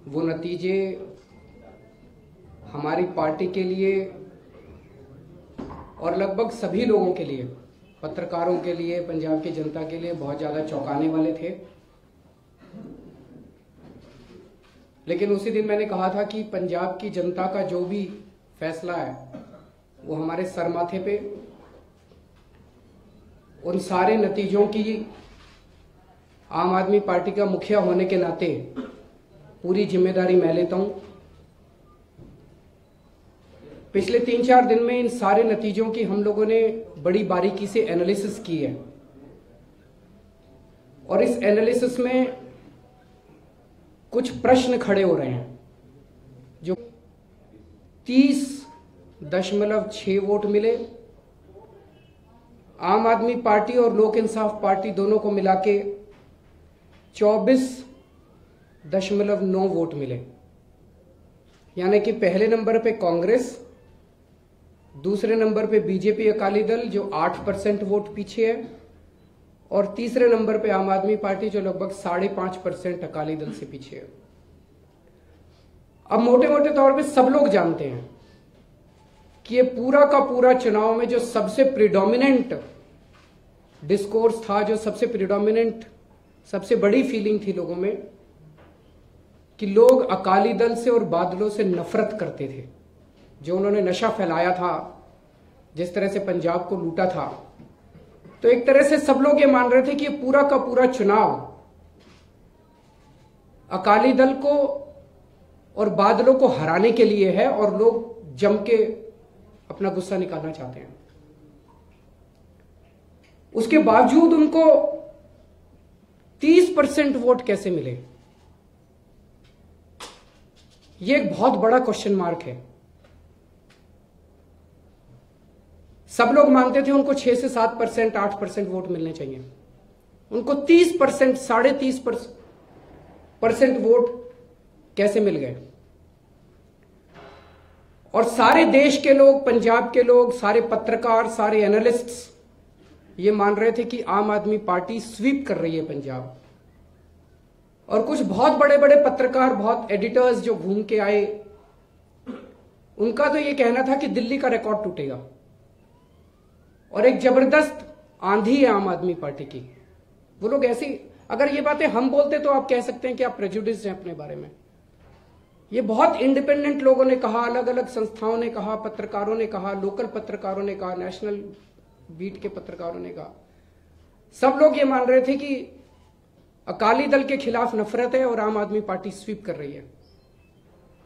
वो नतीजे हमारी पार्टी के लिए और लगभग सभी लोगों के लिए, पत्रकारों के लिए, पंजाब की जनता के लिए बहुत ज़्यादा चौंकाने वाले थे। लेकिन उसी दिन मैंने कहा था कि पंजाब की जनता का जो भी फैसला है वो हमारे सर माथे पे, उन सारे नतीजों की आम आदमी पार्टी का मुखिया होने के नाते पूरी जिम्मेदारी मैं लेता हूं। पिछले 3-4 दिन में इन सारे नतीजों की हम लोगों ने बड़ी बारीकी से एनालिसिस की है और इस एनालिसिस में कुछ प्रश्न खड़े हो रहे हैं। जो 30.6 वोट मिले, आम आदमी पार्टी और लोक इंसाफ पार्टी दोनों को मिला के 24.9 वोट मिले। यानी कि पहले नंबर पे कांग्रेस, दूसरे नंबर पे बीजेपी अकाली दल जो 8% वोट पीछे है, और तीसरे नंबर पे आम आदमी पार्टी जो लगभग 5.5% अकाली दल से पीछे है। अब मोटे मोटे तौर पे सब लोग जानते हैं कि ये पूरा का पूरा चुनाव में जो सबसे प्रिडोमिनेंट डिस्कोर्स था, जो सबसे प्रिडोमिनेंट, सबसे बड़ी फीलिंग थी लोगों में, कि लोग अकाली दल से और बादलों से नफरत करते थे। जो उन्होंने नशा फैलाया था, जिस तरह से पंजाब को लूटा था, तो एक तरह से सब लोग ये मान रहे थे कि ये पूरा का पूरा चुनाव अकाली दल को और बादलों को हराने के लिए है और लोग जम के अपना गुस्सा निकालना चाहते हैं। उसके बावजूद उनको 30% वोट कैसे मिले, ये एक बहुत बड़ा क्वेश्चन मार्क है। सब लोग मानते थे उनको 6 से 7%, 8% वोट मिलने चाहिए। उनको 30%, 30.5% वोट कैसे मिल गए? और सारे देश के लोग, पंजाब के लोग, सारे पत्रकार, सारे एनालिस्ट्स ये मान रहे थे कि आम आदमी पार्टी स्वीप कर रही है पंजाब। और कुछ बहुत बड़े बड़े पत्रकार, बहुत एडिटर्स जो घूम के आए, उनका तो ये कहना था कि दिल्ली का रिकॉर्ड टूटेगा और एक जबरदस्त आंधी है आम आदमी पार्टी की। वो लोग ऐसी, अगर ये बातें हम बोलते तो आप कह सकते हैं कि आप प्रेजुडिस्ड हैं अपने बारे में। ये बहुत इंडिपेंडेंट लोगों ने कहा, अलग अलग संस्थाओं ने कहा, पत्रकारों ने कहा, लोकल पत्रकारों ने कहा, नेशनल बीट के पत्रकारों ने कहा। सब लोग ये मान रहे थे कि अकाली दल के खिलाफ नफरत है और आम आदमी पार्टी स्वीप कर रही है।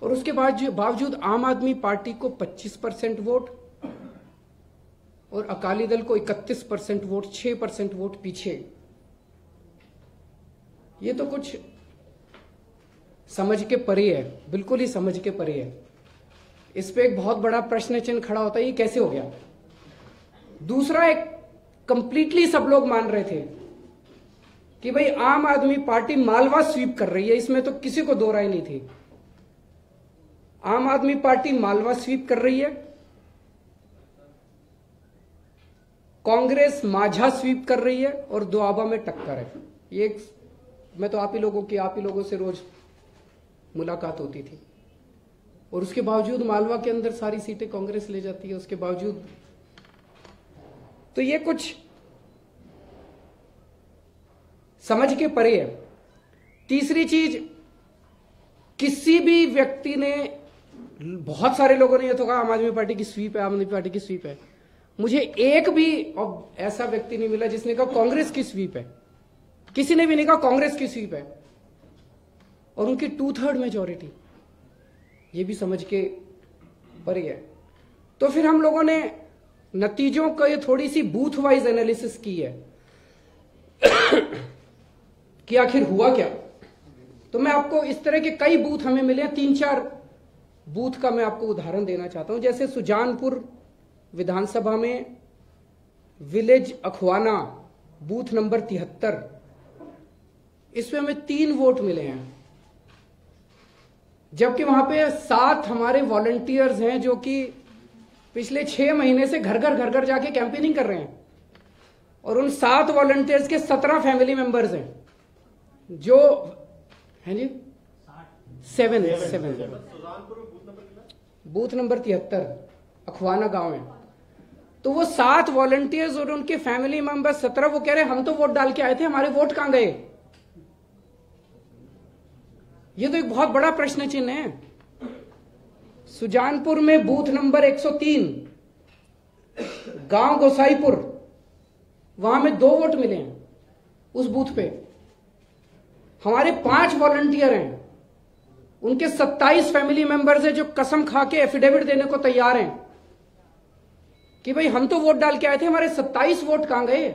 और उसके बावजूद आम आदमी पार्टी को 25% वोट और अकाली दल को 31% वोट, 6% वोट पीछे। ये तो कुछ समझ के परे है, बिल्कुल ही समझ के परे है। इस पे एक बहुत बड़ा प्रश्न चिन्ह खड़ा होता है, ये कैसे हो गया? दूसरा, एक कंप्लीटली सब लोग मान रहे थे कि भाई आम आदमी पार्टी मालवा स्वीप कर रही है। इसमें तो किसी को दो राय नहीं थी। आम आदमी पार्टी मालवा स्वीप कर रही है, कांग्रेस माझा स्वीप कर रही है और दोआबा में टक्कर है। ये मैं तो आप ही लोगों से रोज मुलाकात होती थी। और उसके बावजूद मालवा के अंदर सारी सीटें कांग्रेस ले जाती है। उसके बावजूद तो ये कुछ समझ के परे है। तीसरी चीज, किसी भी व्यक्ति ने, बहुत सारे लोगों ने ये तो कहा आम आदमी पार्टी की स्वीप है, आम आदमी पार्टी की स्वीप है। मुझे एक भी ऐसा व्यक्ति नहीं मिला जिसने कहा कांग्रेस की स्वीप है। किसी ने भी नहीं कहा कांग्रेस की स्वीप है। और उनकी 2/3 मेजॉरिटी, ये भी समझ के परे है। तो फिर हम लोगों ने नतीजों का ये थोड़ी सी बूथ वाइज एनालिसिस की है कि आखिर हुआ क्या। तो मैं आपको इस तरह के कई बूथ हमें मिले, 3-4 बूथ का मैं आपको उदाहरण देना चाहता हूं। जैसे सुजानपुर विधानसभा में विलेज अखवाना बूथ नंबर 73, इसमें हमें 3 वोट मिले हैं। जबकि वहां पे 7 हमारे वॉलंटियर्स हैं जो कि पिछले 6 महीने से घर घर जाके कैंपेनिंग कर रहे हैं। और उन 7 वॉलंटियर्स के 17 फैमिली मेंबर्स हैं जो हैं जी 7 बूथ नंबर 73 अखवाना गांव है। तो वो 7 वॉलंटियर्स और उनके फैमिली मेंबर्स 17 वो कह रहे हम तो वोट डाल के आए थे, हमारे वोट कहां गए? ये तो एक बहुत बड़ा प्रश्न चिन्ह है। सुजानपुर में बूथ नंबर 103 गांव गोसाईपुर, वहां में 2 वोट मिले हैं उस बूथ पे। हमारे 5 वॉलंटियर हैं, उनके 27 फैमिली मेंबर्स हैं जो कसम खा के एफिडेविट देने को तैयार हैं कि भाई हम तो वोट डाल के आए थे, हमारे 27 वोट कहां गए?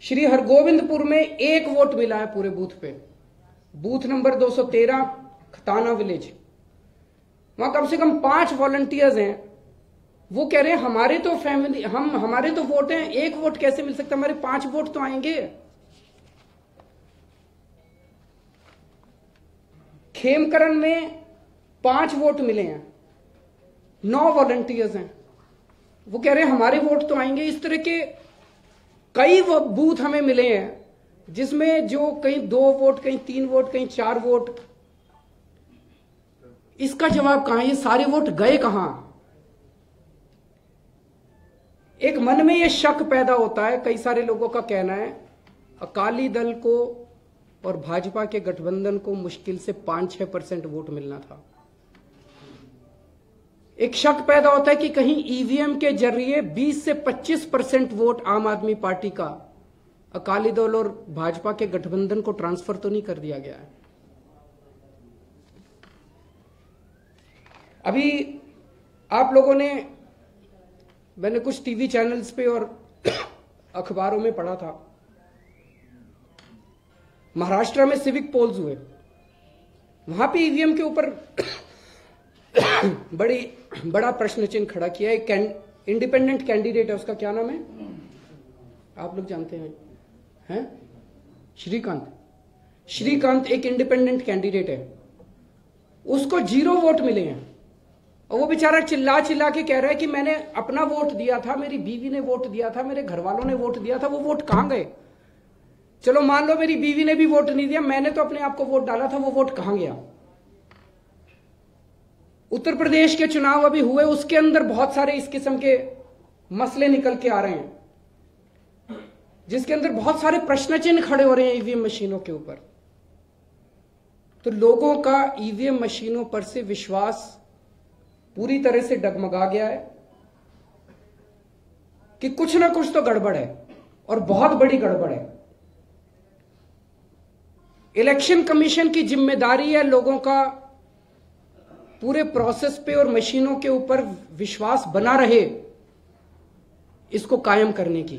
श्री हरगोविंदपुर में 1 वोट मिला है पूरे बूथ पे, बूथ नंबर 213 खताना विलेज। वहां कम से कम 5 वॉलंटियर्स हैं, वो कह रहे हैं हमारे तो फैमिली हमारे तो वोट हैं, 1 वोट कैसे मिल सकता? हमारे 5 वोट तो आएंगे। खेमकरण में 5 वोट मिले हैं, 9 वॉलंटियर्स हैं, वो कह रहे हैं हमारे वोट तो आएंगे। इस तरह के कई वो बूथ हमें मिले हैं जिसमें जो कहीं 2 वोट, कहीं 3 वोट, कहीं 4 वोट। इसका जवाब कहां? ये सारे वोट गए कहां? एक मन में ये शक पैदा होता है, कई सारे लोगों का कहना है अकाली दल को और भाजपा के गठबंधन को मुश्किल से 5-6% वोट मिलना था। एक शक पैदा होता है कि कहीं ईवीएम के जरिए 20 से 25% वोट आम आदमी पार्टी का अकाली दल और भाजपा के गठबंधन को ट्रांसफर तो नहीं कर दिया गया है। अभी आप लोगों ने, मैंने कुछ टीवी चैनल्स पे और अखबारों में पढ़ा था, महाराष्ट्र में सिविक पोल्स हुए, वहां पे ईवीएम के ऊपर बड़ा प्रश्न चिन्ह खड़ा किया। एक इंडिपेंडेंट कैंडिडेट है, उसका क्या नाम है आप लोग जानते हैं? श्रीकांत एक इंडिपेंडेंट कैंडिडेट है, उसको 0 वोट मिले हैं और वो बेचारा चिल्ला चिल्ला के कह रहा है कि मैंने अपना वोट दिया था, मेरी बीवी ने वोट दिया था, मेरे घर वालों ने वोट दिया था, वो वोट कहां गए? चलो मान लो मेरी बीवी ने भी वोट नहीं दिया, मैंने तो अपने आप को वोट डाला था, वो वोट कहां गया? उत्तर प्रदेश के चुनाव अभी हुए, उसके अंदर बहुत सारे इस किस्म के मसले निकल के आ रहे हैं, जिसके अंदर बहुत सारे प्रश्न चिन्ह खड़े हो रहे हैं ईवीएम मशीनों के ऊपर। तो लोगों का ईवीएम मशीनों पर से विश्वास पूरी तरह से डगमगा गया है कि कुछ ना कुछ तो गड़बड़ है और बहुत बड़ी गड़बड़ है। इलेक्शन कमीशन की जिम्मेदारी है लोगों का पूरे प्रोसेस पे और मशीनों के ऊपर विश्वास बना रहे, इसको कायम करने की।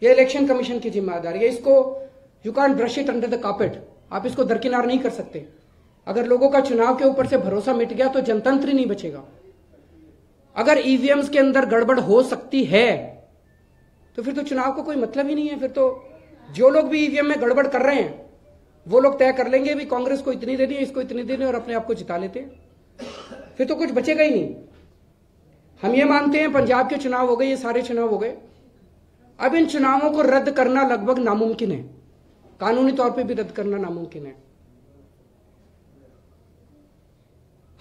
यह इलेक्शन कमीशन की जिम्मेदारी है। इसको you can't brush it under the carpet, आप इसको दरकिनार नहीं कर सकते। अगर लोगों का चुनाव के ऊपर से भरोसा मिट गया तो जनतंत्र ही नहीं बचेगा। अगर ईवीएम्स के अंदर गड़बड़ हो सकती है तो फिर तो चुनाव को कोई मतलब ही नहीं है। फिर तो जो लोग भी ईवीएम में गड़बड़ कर रहे हैं वो लोग तय कर लेंगे भी कांग्रेस को इतनी देनी है, इसको इतनी देनी है, और अपने आप को जिता लेते हैं। फिर तो कुछ बचेगा ही नहीं। हम ये मानते हैं पंजाब के चुनाव हो गए, ये सारे चुनाव हो गए, अब इन चुनावों को रद्द करना लगभग नामुमकिन है, कानूनी तौर पे भी रद्द करना नामुमकिन है।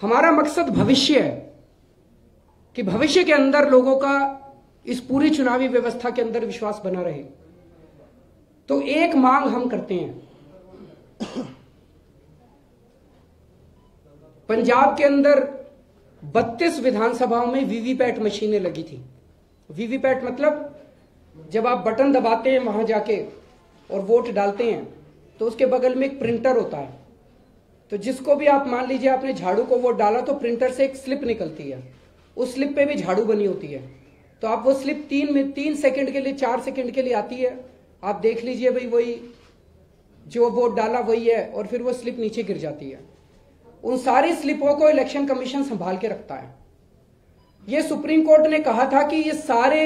हमारा मकसद भविष्य है कि भविष्य के अंदर लोगों का इस पूरी चुनावी व्यवस्था के अंदर विश्वास बना रहे। तो एक मांग हम करते हैं, पंजाब के अंदर 32 विधानसभाओं में वीवीपैट मशीनें लगी थी। वीवीपैट मतलब जब आप बटन दबाते हैं वहां जाके और वोट डालते हैं तो उसके बगल में एक प्रिंटर होता है। तो जिसको भी आप, मान लीजिए आपने झाड़ू को वोट डाला तो प्रिंटर से एक स्लिप निकलती है, उस स्लिप पे भी झाड़ू बनी होती है। तो आप वो स्लिप 3 सेकंड के लिए, 4 सेकंड के लिए आती है, आप देख लीजिए भाई वही जो वोट डाला वही है, और फिर वो स्लिप नीचे गिर जाती है। उन सारी स्लिपों को इलेक्शन कमीशन संभाल के रखता है। ये सुप्रीम कोर्ट ने कहा था कि ये सारे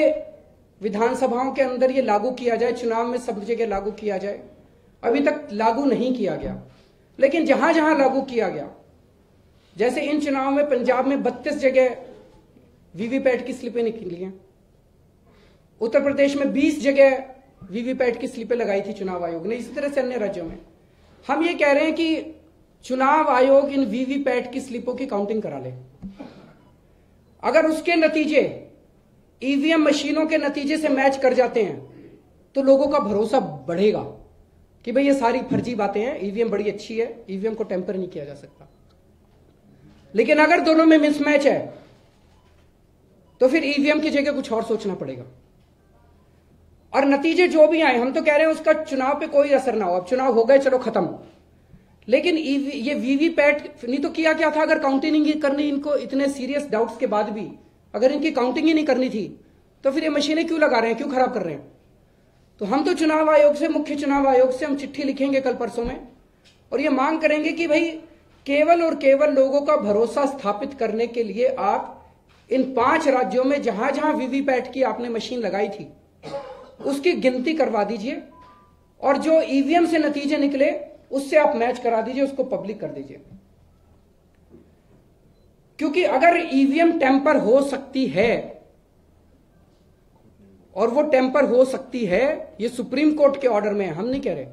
विधानसभाओं के अंदर ये लागू किया जाए, चुनाव में सब जगह लागू किया जाए। अभी तक लागू नहीं किया गया, लेकिन जहां जहां लागू किया गया, जैसे इन चुनाव में पंजाब में 32 जगह वीवीपैट की स्लिपें निकली हैं, उत्तर प्रदेश में 20 जगह वीवीपैट की स्लिपें लगाई थी चुनाव आयोग ने, इसी तरह से अन्य राज्यों में। हम ये कह रहे हैं कि चुनाव आयोग इन वीवीपैट की स्लिपों की काउंटिंग करा ले। अगर उसके नतीजे ईवीएम मशीनों के नतीजे से मैच कर जाते हैं तो लोगों का भरोसा बढ़ेगा कि भाई ये सारी फर्जी बातें हैं, ईवीएम बड़ी अच्छी है, ईवीएम को टेम्पर नहीं किया जा सकता। लेकिन अगर दोनों में मिसमैच है तो फिर ईवीएम की जगह कुछ और सोचना पड़ेगा। और नतीजे जो भी आए, हम तो कह रहे हैं उसका चुनाव पे कोई असर ना हो। अब चुनाव हो गए, चलो खत्म। लेकिन ये वीवीपैट नहीं तो किया क्या था, अगर काउंटिंग ही करनी, इनको इतने सीरियस डाउट्स के बाद भी अगर इनकी काउंटिंग ही नहीं करनी थी तो फिर ये मशीनें क्यों लगा रहे हैं, क्यों खराब कर रहे हैं? तो हम तो चुनाव आयोग से, मुख्य चुनाव आयोग से हम चिट्ठी लिखेंगे कल परसों में और ये मांग करेंगे कि भाई केवल और केवल लोगों का भरोसा स्थापित करने के लिए आप इन 5 राज्यों में जहां जहां वीवीपैट की आपने मशीन लगाई थी उसकी गिनती करवा दीजिए और जो ईवीएम से नतीजे निकले उससे आप मैच करा दीजिए, उसको पब्लिक कर दीजिए। क्योंकि अगर ईवीएम टेम्पर हो सकती है, और वो टेम्पर हो सकती है, ये सुप्रीम कोर्ट के ऑर्डर में है, हम नहीं कह रहे।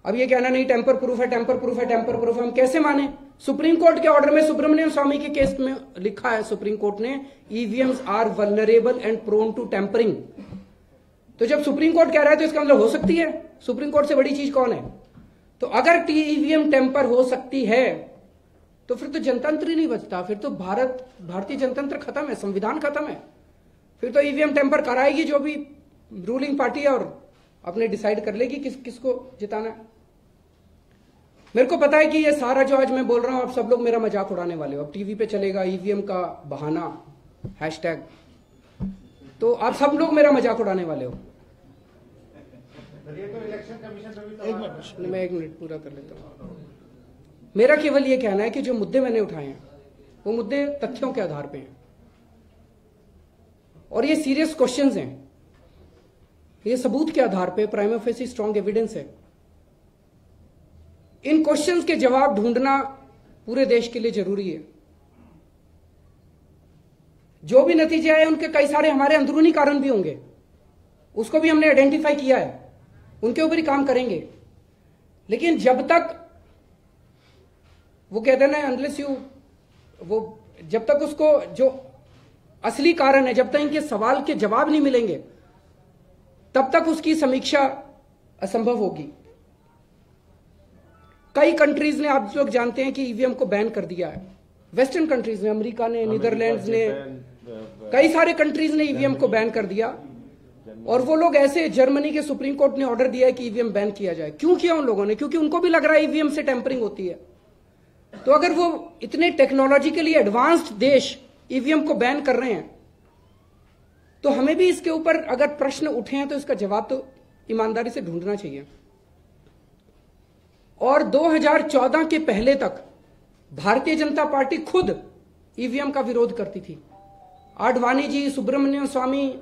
अब ये कहना नहीं टेम्पर प्रूफ है, टेम्पर प्रूफ है, टेम्पर प्रूफ है, हम कैसे माने? सुप्रीम कोर्ट के ऑर्डर में सुब्रमण्यम स्वामी के केस में लिखा है, सुप्रीम कोर्ट ने, EVMs are vulnerable and prone to tampering. तो जब सुप्रीम कोर्ट कह रहा है तो इसका मतलब हो सकती है। सुप्रीम कोर्ट से बड़ी चीज कौन है? तो अगर ईवीएम टेम्पर हो सकती है तो फिर तो जनतंत्र ही नहीं बचता, फिर तो भारतीय जनतंत्र खत्म है, संविधान खत्म है। फिर तो ईवीएम टेम्पर कराएगी जो भी रूलिंग पार्टी है और अपने डिसाइड कर लेगी किसको जिताना है। मेरे को पता है कि ये सारा जो आज मैं बोल रहा हूं आप सब लोग मेरा मजाक उड़ाने वाले हो। अब टीवी पे चलेगा ईवीएम का बहाना हैशटैग, तो आप सब लोग मेरा मजाक उड़ाने वाले हो। मैं एक मिनट पूरा कर लेता हूं। मेरा केवल ये कहना है कि जो मुद्दे मैंने उठाए हैं वो मुद्दे तथ्यों के आधार पे हैं और ये सीरियस क्वेश्चंस हैं, ये सबूत के आधार पे प्राइमा फेसी स्ट्रॉन्ग एविडेंस है। इन क्वेश्चंस के जवाब ढूंढना पूरे देश के लिए जरूरी है। जो भी नतीजे आए उनके कई सारे हमारे अंदरूनी कारण भी होंगे, उसको भी हमने आइडेंटिफाई किया है, उनके ऊपर ही काम करेंगे। लेकिन जब तक वो कहते हैं ना, अनलेस यू, वो जब तक उसको जो असली कारण है, जब तक इनके सवाल के जवाब नहीं मिलेंगे तब तक उसकी समीक्षा असंभव होगी। कई कंट्रीज ने, आप लोग जानते हैं कि ईवीएम को बैन कर दिया है। वेस्टर्न कंट्रीज ने, अमेरिका ने, नीदरलैंड्स ने, कई सारे कंट्रीज ने ईवीएम को बैन कर दिया। और वो लोग ऐसे, जर्मनी के सुप्रीम कोर्ट ने ऑर्डर दिया है कि ईवीएम बैन किया जाए। क्यों किया उन लोगों ने? क्योंकि उनको भी लग रहा है ईवीएम से टेम्परिंग होती है। तो अगर वो इतने टेक्नोलॉजिकली एडवांस्ड देश ईवीएम को बैन कर रहे हैं तो हमें भी इसके ऊपर अगर प्रश्न उठे हैं तो इसका जवाब तो ईमानदारी से ढूंढना चाहिए। और 2014 के पहले तक भारतीय जनता पार्टी खुद ईवीएम का विरोध करती थी। आडवाणी जी, सुब्रमण्यम स्वामी,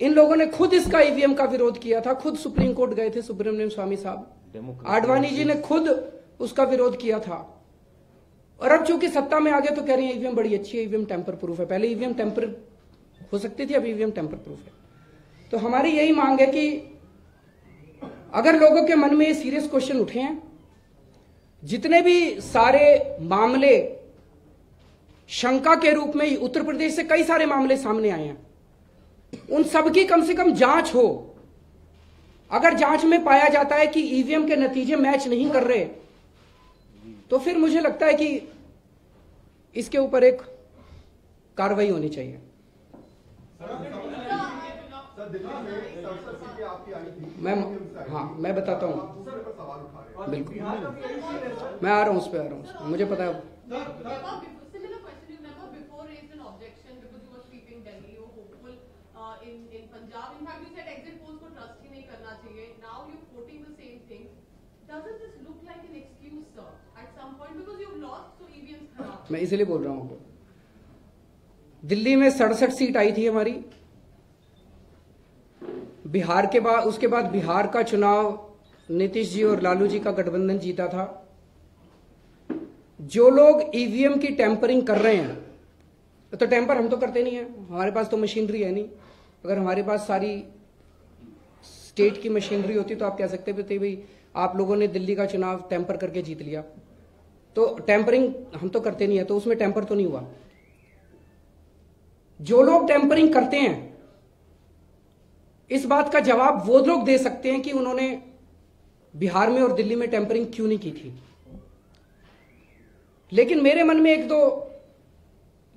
इन लोगों ने खुद इसका ईवीएम का विरोध किया था। खुद सुप्रीम कोर्ट गए थे सुब्रमण्यम स्वामी साहब, आडवाणी जी ने खुद उसका विरोध किया था। और अब चूंकि सत्ता में आ गए तो कह रही है ईवीएम बड़ी अच्छी है, ईवीएम टेम्पर प्रूफ है। पहले ईवीएम टेम्पर हो सकती थी, अब ईवीएम टेम्पर प्रूफ है। तो हमारी यही मांग है कि अगर लोगों के मन में ये सीरियस क्वेश्चन उठे हैं, जितने भी सारे मामले शंका के रूप में, उत्तर प्रदेश से कई सारे मामले सामने आए हैं, उन सबकी कम से कम जांच हो। अगर जांच में पाया जाता है कि ईवीएम के नतीजे मैच नहीं कर रहे तो फिर मुझे लगता है कि इसके ऊपर एक कार्रवाई होनी चाहिए। मैं बताता हूँ, बिल्कुल मैं आ रहा हूँ, उस पर आ रहा हूँ, मुझे पता है। मैं इसलिए बोल रहा हूँ, दिल्ली में 67 सीट आई थी हमारी, बिहार के बाद, उसके बाद बिहार का चुनाव नीतीश जी और लालू जी का गठबंधन जीता था। जो लोग ईवीएम की टेम्परिंग कर रहे हैं, तो टेम्पर हम तो करते नहीं है, हमारे पास तो मशीनरी है नहीं। अगर हमारे पास सारी स्टेट की मशीनरी होती तो आप कह सकते थे भाई आप लोगों ने दिल्ली का चुनाव टेम्पर करके जीत लिया, तो टेम्परिंग हम तो करते नहीं है, तो उसमें टेम्पर तो नहीं हुआ। जो लोग टेम्परिंग करते हैं इस बात का जवाब वो लोग दे सकते हैं कि उन्होंने बिहार में और दिल्ली में टेम्परिंग क्यों नहीं की थी। लेकिन मेरे मन में एक दो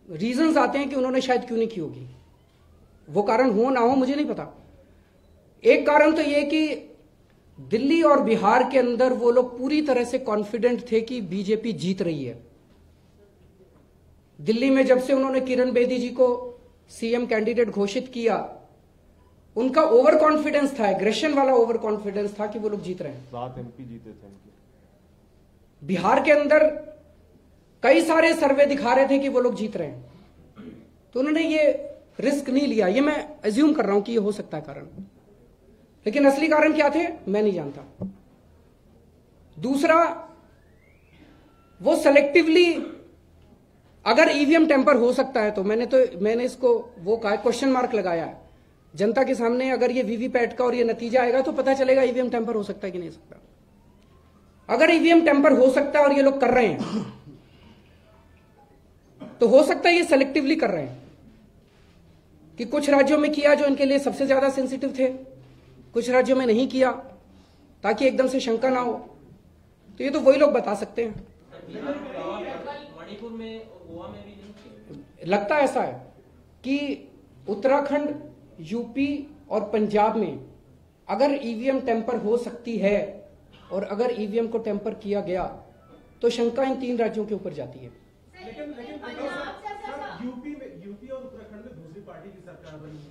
रीजंस आते हैं कि उन्होंने शायद क्यों नहीं की होगी। वो कारण हो ना हो मुझे नहीं पता। एक कारण तो यह कि दिल्ली और बिहार के अंदर वो लोग पूरी तरह से कॉन्फिडेंट थे कि बीजेपी जीत रही है। दिल्ली में जब से उन्होंने किरण बेदी जी को सीएम कैंडिडेट घोषित किया, उनका ओवर कॉन्फिडेंस था, एग्रेशन वाला ओवर कॉन्फिडेंस था कि वो लोग जीत रहे हैं। 7 MP जीते थे। बिहार के अंदर कई सारे सर्वे दिखा रहे थे कि वो लोग जीत रहे हैं, तो उन्होंने ये रिस्क नहीं लिया। ये मैं एज्यूम कर रहा हूं कि ये हो सकता है कारण, लेकिन असली कारण क्या थे मैं नहीं जानता। दूसरा, वो सेलेक्टिवली अगर ईवीएम टेम्पर हो सकता है तो मैंने इसको वो कहा, क्वेश्चन मार्क लगाया है जनता के सामने। अगर ये वीवीपैट का और ये नतीजा आएगा तो पता चलेगा ईवीएम टेम्पर हो सकता है कि नहीं सकता। अगर ईवीएम टेम्पर हो सकता है और ये लोग कर रहे हैं तो हो सकता है ये सेलेक्टिवली कर रहे हैं कि कुछ राज्यों में किया जो इनके लिए सबसे ज्यादा सेंसिटिव थे, कुछ राज्यों में नहीं किया ताकि एकदम से शंका ना हो। तो ये तो वही लोग बता सकते हैं। मणिपुर में, गोवा में भी नहीं लगता ऐसा है कि उत्तराखंड, यूपी और पंजाब में अगर ईवीएम टेम्पर हो सकती है और अगर ईवीएम को टेम्पर किया गया तो शंका इन 3 राज्यों के ऊपर जाती है। लेकिन यूपी और उत्तराखंड में दूसरी पार्टी की सरकार बनी है,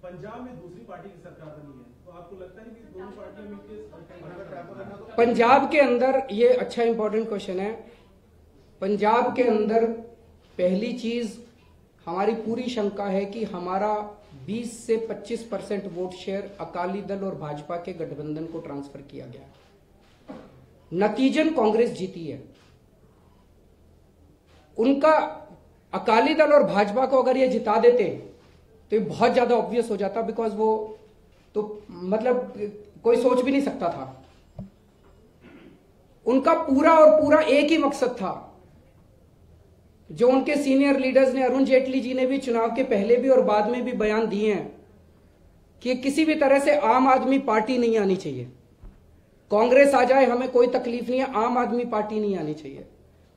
पंजाब में दूसरी पार्टी की सरकार बनी है, तो आपको लगता है कि दोनों पार्टियां मिलकर पंजाब के अंदर, ये अच्छा इंपॉर्टेंट क्वेश्चन है। पंजाब के अंदर पहली चीज हमारी पूरी शंका है कि हमारा 20 से 25% वोट शेयर अकाली दल और भाजपा के गठबंधन को ट्रांसफर किया गया। नतीजन कांग्रेस जीती है। उनका अकाली दल और भाजपा को अगर ये जिता देते तो ये बहुत ज्यादा ऑब्वियस हो जाता, बिकॉज वो तो मतलब कोई सोच भी नहीं सकता था। उनका पूरा और पूरा एक ही मकसद था, जो उनके सीनियर लीडर्स ने, अरुण जेटली जी ने भी चुनाव के पहले भी और बाद में भी बयान दिए हैं कि किसी भी तरह से आम आदमी पार्टी नहीं आनी चाहिए। कांग्रेस आ जाए हमें कोई तकलीफ नहीं है, आम आदमी पार्टी नहीं आनी चाहिए।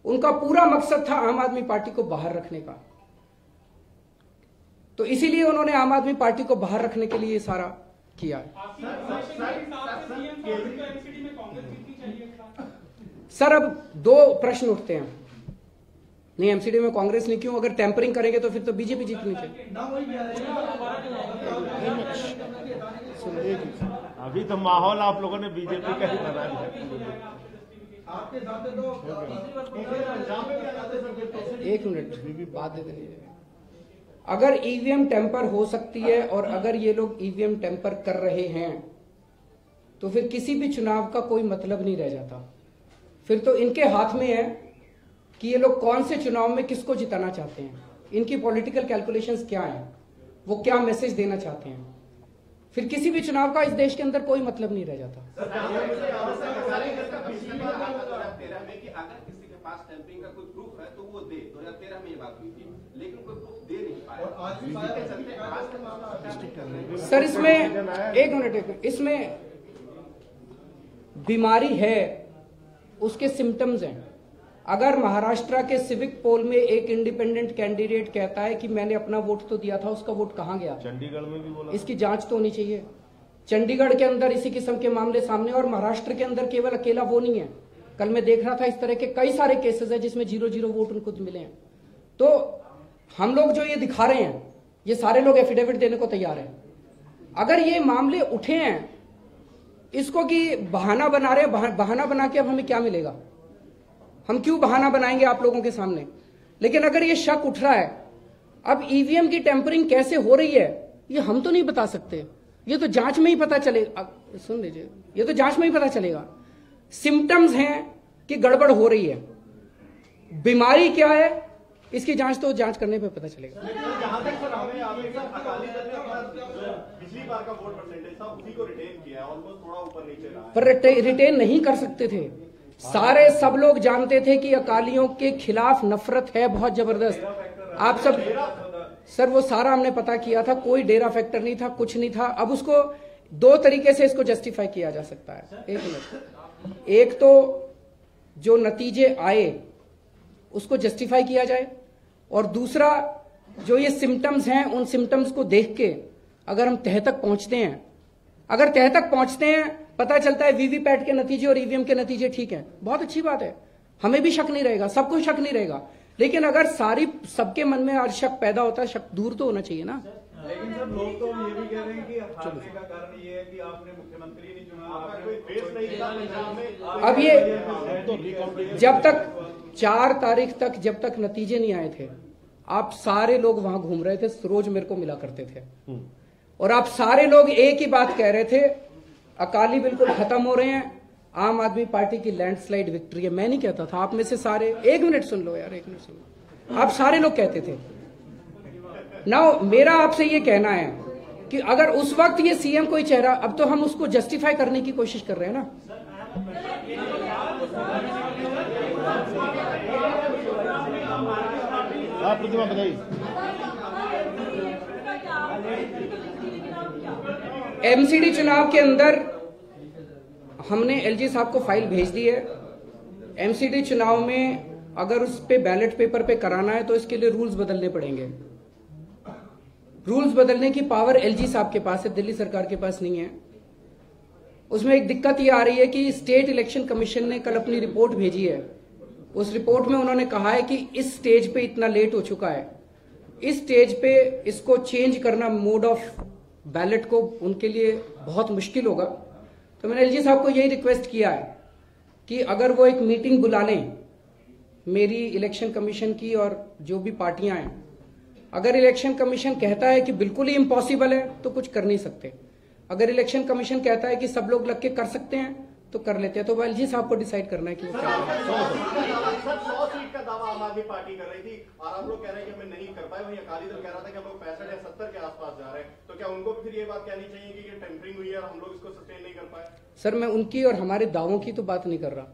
उनका पूरा मकसद था आम आदमी पार्टी को बाहर रखने का। तो इसीलिए उन्होंने आम आदमी पार्टी को बाहर रखने के लिए सारा किया है। सर, अब 2 प्रश्न उठते हैं। नहीं, एमसीडी में कांग्रेस नहीं क्यों? अगर टेम्परिंग करेंगे तो फिर तो बीजेपी जीतनी चाहिए। अभी तो माहौल आप लोगों ने बीजेपी का ही बना लिया। एक मिनट बात दे दीजिए। अगर ईवीएम टेम्पर हो सकती है और अगर ये लोग ईवीएम टेम्पर कर रहे हैं तो फिर किसी भी चुनाव का कोई मतलब नहीं रह जाता। फिर तो इनके हाथ में है कि ये लोग कौन से चुनाव में किसको जिताना चाहते हैं, इनकी पॉलिटिकल कैलकुलेशंस क्या हैं, वो क्या मैसेज देना चाहते हैं। फिर किसी भी चुनाव का इस देश के अंदर कोई मतलब नहीं रह जाता। अगर किसी के पास टेम्परिंग का कोई प्रूफ है तो वो दे। 2013 में ये बात हुई थी, लेकिन कोई प्रूफ दे नहीं पाया। सर, इसमें एक मिनट, इसमें बीमारी है, उसके सिम्टम्स हैं। अगर महाराष्ट्र के सिविक पोल में एक इंडिपेंडेंट कैंडिडेट कहता है कि मैंने अपना वोट तो दिया था, उसका वोट कहां गया? चंडीगढ़ में भी बोला, इसकी जांच तो होनी चाहिए। चंडीगढ़ के अंदर इसी किस्म के मामले सामने, और महाराष्ट्र के अंदर केवल अकेला वो नहीं है। कल मैं देख रहा था इस तरह के कई सारे केसेस हैं जिसमें 0-0 वोट उनको मिले हैं। तो हम लोग जो ये दिखा रहे हैं, ये सारे लोग एफिडेविट देने को तैयार हैं। अगर ये मामले उठे हैं, इसको कि बहाना बना रहे हैं, बहाना बना के अब हमें क्या मिलेगा? हम क्यों बहाना बनाएंगे आप लोगों के सामने? लेकिन अगर ये शक उठ रहा है, अब ईवीएम की टेम्परिंग कैसे हो रही है ये हम तो नहीं बता सकते, ये तो जांच में ही पता चलेगा। सुन लीजिए, ये तो जांच में ही पता चलेगा। सिम्टम्स हैं कि गड़बड़ हो रही है, बीमारी क्या है इसकी जांच तो जांच करने पे पता चलेगा। जहां तक सर हमें अकाली दल ने बिजली बार का वोट परसेंटेज था उसी को रिटेन किया, ऑलमोस्ट थोड़ा ऊपर नीचे रहा है। पर रिटेन नहीं कर सकते थे। सारे सब लोग जानते थे कि अकालियों के खिलाफ नफरत है बहुत जबरदस्त। आप सब सर वो सारा हमने पता किया था, कोई डेरा फैक्टर नहीं था, कुछ नहीं था। अब उसको दो तरीके से इसको जस्टिफाई किया जा सकता है। एक मिनट, एक तो जो नतीजे आए उसको जस्टिफाई किया जाए, और दूसरा जो ये सिम्टम्स हैं उन सिम्टम्स को देख के अगर हम तह तक पहुंचते हैं, अगर तह तक पहुंचते हैं पता चलता है वीवीपैट के नतीजे और ईवीएम के नतीजे ठीक हैं, बहुत अच्छी बात है, हमें भी शक नहीं रहेगा, सबको शक नहीं रहेगा। लेकिन अगर सबके मन में आज शक पैदा होता है, शक दूर तो होना चाहिए ना। लेकिन सर लोग तो ये भी कह रहे हैं कि हारने का कारण ये है कि आपने मुख्यमंत्री नहीं चुना, आपका कोई फेस नहीं था पंजाब में। अब ये जब तक 4 तारीख तक जब तक नतीजे नहीं आए थे, आप सारे लोग वहां घूम रहे थे, रोज मेरे को मिला करते थे, और आप सारे लोग एक ही बात कह रहे थे, अकाली बिल्कुल खत्म हो रहे हैं, आम आदमी पार्टी की लैंडस्लाइड विक्ट्री है। मैं नहीं कहता था, आप में से सारे, एक मिनट सुन लो यार, एक मिनट सुन लो, आप सारे लोग कहते थे। नाउ मेरा आपसे ये कहना है कि अगर उस वक्त ये सीएम कोई चेहरा, अब तो हम उसको जस्टिफाई करने की कोशिश कर रहे हैं ना। आप प्रतिमा बताइए। एमसीडी चुनाव के अंदर हमने एलजी साहब को फाइल भेज दी है। एमसीडी चुनाव में अगर उस पे बैलेट पेपर पे कराना है तो इसके लिए रूल्स बदलने पड़ेंगे। रूल्स बदलने की पावर एलजी साहब के पास है, दिल्ली सरकार के पास नहीं है। उसमें एक दिक्कत ये आ रही है कि स्टेट इलेक्शन कमीशन ने कल अपनी रिपोर्ट भेजी है। उस रिपोर्ट में उन्होंने कहा है कि इस स्टेज पे इतना लेट हो चुका है, इस स्टेज पे इसको चेंज करना मोड ऑफ बैलेट को उनके लिए बहुत मुश्किल होगा। तो मैंने एलजी साहब को यही रिक्वेस्ट किया है कि अगर वो एक मीटिंग बुला लें मेरी इलेक्शन कमीशन की और जो भी पार्टियां हैं, अगर इलेक्शन कमीशन कहता है कि बिल्कुल ही इम्पॉसिबल है तो कुछ कर नहीं सकते, अगर इलेक्शन कमीशन कहता है कि सब लोग लग के कर सकते हैं तो कर लेते हैं। तो एलजी साहब को डिसाइड करना है कि वो क्या करें। 100 सीट का दावा आम आदमी पार्टी कर रही थी और आप लोग कह रहे हैं कि हमें नहीं कर पाए, वहीं अकाली दल कह रहा था कि हम लोग 65 या 70 के आसपास जा रहे हैं, तो क्या उनको भी फिर ये बात कहनी चाहिए कि ये टेम्परिंग हुई है और हम लोग इसको सस्टेन नहीं कर पाए? सर मैं उनकी और हमारे दावों की तो बात नहीं कर रहा।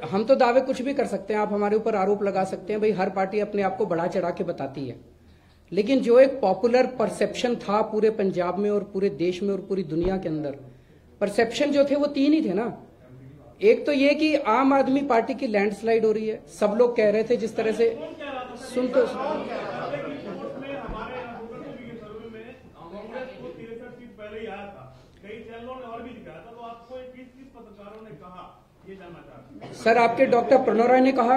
हम तो दावे कुछ भी कर सकते हैं, आप हमारे ऊपर आरोप लगा सकते हैं, भाई हर पार्टी अपने आप को बढ़ा चढ़ा के बताती है। लेकिन जो एक पॉपुलर परसेप्शन था पूरे पंजाब में और पूरे देश में और पूरी दुनिया के अंदर, परसेप्शन जो थे वो 3 ही थे ना। एक तो ये कि आम आदमी पार्टी की लैंडस्लाइड हो रही है, सब लोग कह रहे थे जिस तरह से, सुन तो सर आपके डॉक्टर प्रणव राय ने कहा,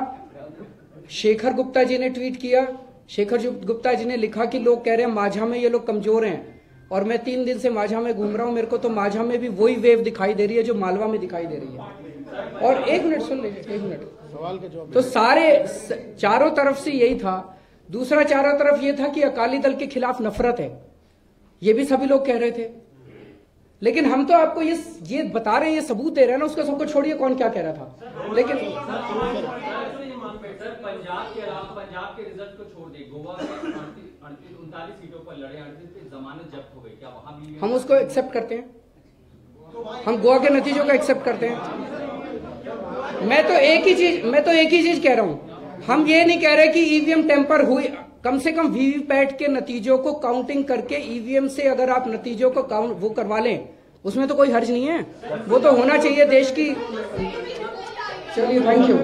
शेखर गुप्ता जी ने ट्वीट किया, शेखर गुप्ता जी ने लिखा कि लोग कह रहे हैं माझा में ये लोग कमजोर हैं, और मैं 3 दिन से माझा में घूम रहा हूं, मेरे को तो माझा में भी वही वेव दिखाई दे रही है जो मालवा में दिखाई दे रही है। और एक मिनट सुन लीजिए, एक मिनट, सवाल का जवाब। तो सारे चारों तरफ से यही था। दूसरा चारों तरफ ये था कि अकाली दल के खिलाफ नफरत है, ये भी सभी लोग कह रहे थे। लेकिन हम तो आपको ये बता रहे हैं, ये सबूत दे रहे हैं ना, उसका सबको छोड़िए कौन क्या कह रहा था। लेकिन पंजाब के अलावा पंजाब के रिजल्ट को छोड़ दे, गोवा में 39 सीटों पर लड़े, 38 की जमानत जब्त हो गई, क्या वहां भी हम उसको एक्सेप्ट करते हैं? हम गोवा के नतीजों को एक्सेप्ट करते हैं। मैं तो एक ही चीज कह रहा हूं, हम ये नहीं कह रहे कि ईवीएम टेम्पर हुई। कम से कम वीवीपैट के नतीजों को काउंटिंग करके ईवीएम से अगर आप नतीजों को काउंट वो करवा लें, उसमें तो कोई हर्ज नहीं है, वो तो होना चाहिए देश की। चलिए, थैंक यू।